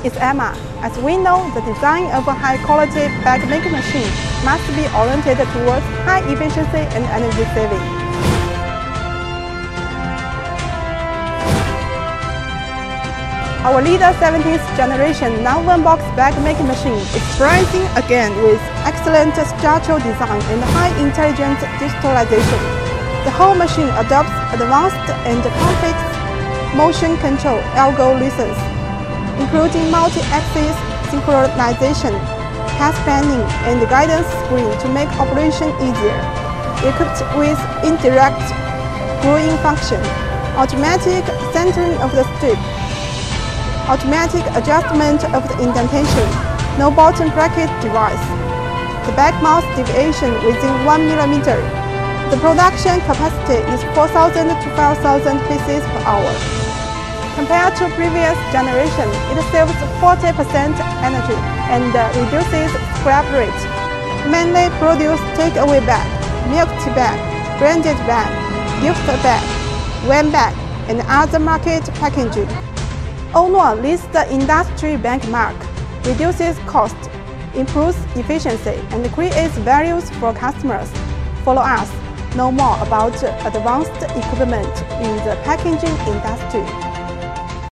is Emma. As we know, the design of a high-quality bag-making machine must be oriented towards high efficiency and energy saving. Our leader 17th generation non-one-box bag-making machine is rising again with excellent structural design and high intelligent digitalization. The whole machine adopts advanced and complex motion control algorithms, including multi-axis synchronization, path planning, and guidance screen to make operation easier. Equipped with indirect gluing function, automatic centering of the strip, automatic adjustment of the indentation, no bottom bracket device. The back mouth deviation within 1 mm. The production capacity is 4,000 to 5,000 pieces per hour. Compared to previous generation, it saves 40% energy and reduces scrap rate. Mainly produce takeaway bag, milk tea bag, branded bag, gift bag, wine bag, and other market packaging. Ounuo leads the industry benchmark, reduces cost, improves efficiency, and creates values for customers. Follow us, know more about advanced equipment in the packaging industry.